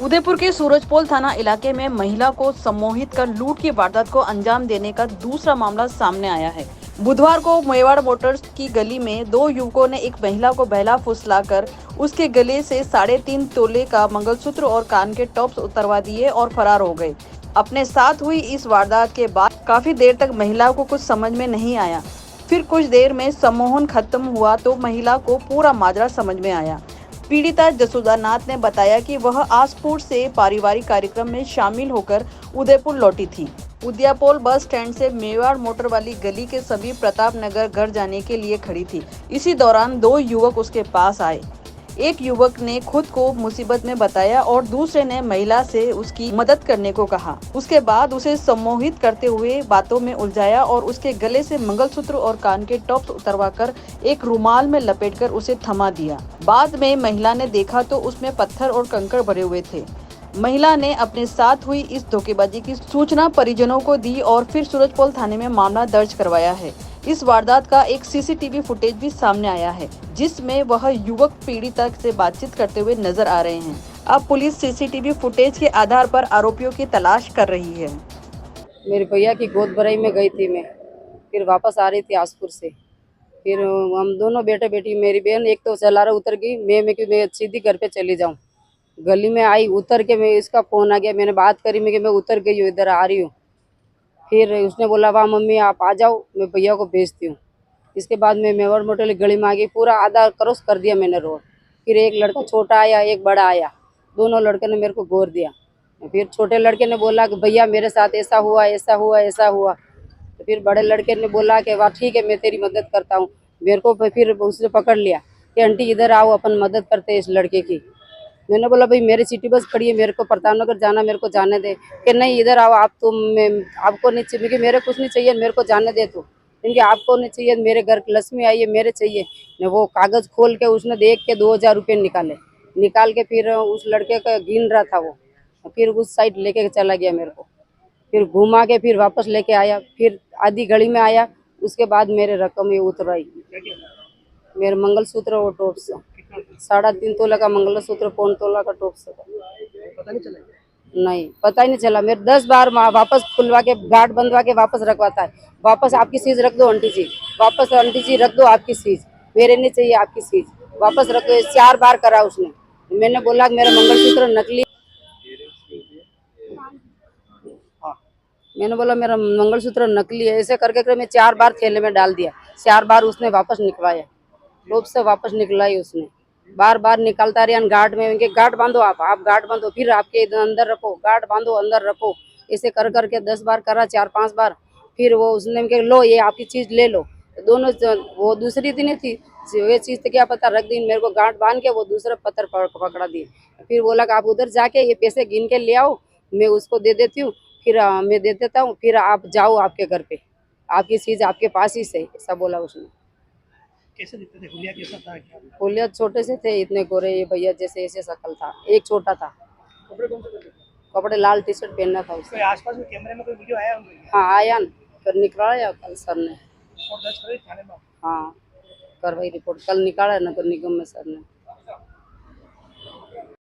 उदयपुर के सूरजपोल थाना इलाके में महिला को सम्मोहित कर लूट की वारदात को अंजाम देने का दूसरा मामला सामने आया है। बुधवार को मेवाड़ मोटर्स की गली में दो युवकों ने एक महिला को बहला फुसलाकर उसके गले से 3.5 तोले का मंगलसूत्र और कान के टॉप्स उतरवा दिए और फरार हो गए। अपने साथ हुई इस वारदात के बाद काफी देर तक महिला को कुछ समझ में नहीं आया। फिर कुछ देर में सम्मोहन खत्म हुआ तो महिला को पूरा माजरा समझ में आया। पीड़िता जसोदा नाथ ने बताया कि वह आसपुर से पारिवारिक कार्यक्रम में शामिल होकर उदयपुर लौटी थी। उदयपोल बस स्टैंड से मेवाड़ मोटर वाली गली के सभी प्रताप नगर घर जाने के लिए खड़ी थी। इसी दौरान दो युवक उसके पास आए। एक युवक ने खुद को मुसीबत में बताया और दूसरे ने महिला से उसकी मदद करने को कहा। उसके बाद उसे सम्मोहित करते हुए बातों में उलझाया और उसके गले से मंगलसूत्र और कान के टॉप्स उतरवाकर एक रुमाल में लपेटकर उसे थमा दिया। बाद में महिला ने देखा तो उसमें पत्थर और कंकड़ भरे हुए थे। महिला ने अपने साथ हुई इस धोखेबाजी की सूचना परिजनों को दी और फिर सूरजपोल थाने में मामला दर्ज करवाया है। इस वारदात का एक सीसीटीवी फुटेज भी सामने आया है, जिसमें वह युवक पीड़िता से बातचीत करते हुए नजर आ रहे हैं। अब पुलिस सीसीटीवी फुटेज के आधार पर आरोपियों की तलाश कर रही है। मेरे भैया की गोद भराई में गई थी मैं, फिर वापस आ रही थी आसपुर से। फिर हम दोनों बेटे बेटी, मेरी बहन एक तो चला रहा उतर गई, मैं सीधी घर पे चली जाऊं। गली में आई, उतर के मैं, इसका फोन आ गया, मैंने बात करी, मैं उतर गई हूँ, इधर आ रही हूँ। फिर उसने बोला वाह मम्मी आप आ जाओ, मैं भैया को भेजती हूँ। इसके बाद मैं मेवाड़ मोटल गली में आ गई, पूरा आधा क्रॉस कर दिया मैंने रोड। फिर एक लड़का छोटा आया, एक बड़ा आया, दोनों लड़के ने मेरे को गोर दिया। फिर छोटे लड़के ने बोला कि भैया मेरे साथ ऐसा हुआ ऐसा हुआ ऐसा हुआ। तो फिर बड़े लड़के ने बोला कि वाह ठीक है मैं तेरी मदद करता हूँ। मेरे को फिर उसने पकड़ लिया कि आंटी इधर आओ, अपन मदद करते हैं इस लड़के की। मैंने बोला भाई मेरी सिटी बस खड़ी है, मेरे को प्रताप नगर जाना, मेरे को जाने दे। कि नहीं इधर आओ आप, तुम मैं आपको नहीं चाहिए, मेरे कुछ नहीं चाहिए, मेरे को जाने दे तू। क्योंकि आपको नहीं चाहिए, मेरे घर की लक्ष्मी आई है, मेरे चाहिए। ने वो कागज खोल के उसने देख के 2000 रुपये निकाले, निकाल के फिर उस लड़के का गिन रहा था वो। फिर उस साइड लेके चला गया मेरे को, फिर घुमा के फिर वापस लेके आया, फिर आधी गली में आया। उसके बाद मेरे रकम ये उतराई, मेरे मंगलसूत्र और टॉप्स, 3.5 तोला का मंगलसूत्र, 1.25 तोला का टॉप्स। पता नहीं चला। नहीं पता ही नहीं चला। मेरे 10 बार वापस खुलवा के गार्ड बंधवा के वापस रखवाता है। वापस आपकी चीज रख दो आंटी जी, वापस आंटी जी रख दो आपकी चीज, मेरे नहीं चाहिए आपकी चीज, वापस रख दो। 4 बार करा उसने। मैंने बोला कि मेरा मंगलसूत्र नकली, हाँ। मैंने बोला मेरा मंगलसूत्र नकली है। ऐसे करके मैं 4 बार थैले में डाल दिया, 4 बार उसने वापस निकलवाया, रोप से वापस निकलाई उसने। बार बार निकालता रहा गार्ड में, उनके गार्ड बांधो आप गार्ड बांधो, फिर आपके अंदर रखो, गार्ड बांधो अंदर रखो। ऐसे कर करके 10 बार करा, 4-5 बार। फिर वो उसने कहा लो ये आपकी चीज ले लो। दोनों वो दूसरी दिन थी, ये चीज तो क्या पता रख दी। मेरे को गार्ड बांध के वो दूसरा पत्थर पकड़ा दिए। फिर बोला कि आप उधर जाके ये पैसे गिन के ले आओ, मैं उसको दे देती हूँ, फिर मैं दे देता हूँ, फिर आप जाओ आपके घर पे, आपकी चीज आपके पास ही से, ऐसा बोला उसने। कैसे दिखते थे, हुलिया कैसा था, क्या था? हुलिया छोटे से थे, इतने गोरे, ये भैया जैसे ऐसे शकल था, एक छोटा था। कपड़े कौन से थे? कपड़े लाल टी शर्ट पहनना था उसने। कोई आसपास में कैमरे में कोई वीडियो आया उनका? हाँ आया न, फिर निकलाया कल सर ने। रिपोर्ट दर्ज करी थाने में? हाँ करवाई रिपोर्ट, कल निकाला नगर निगम में सर ने।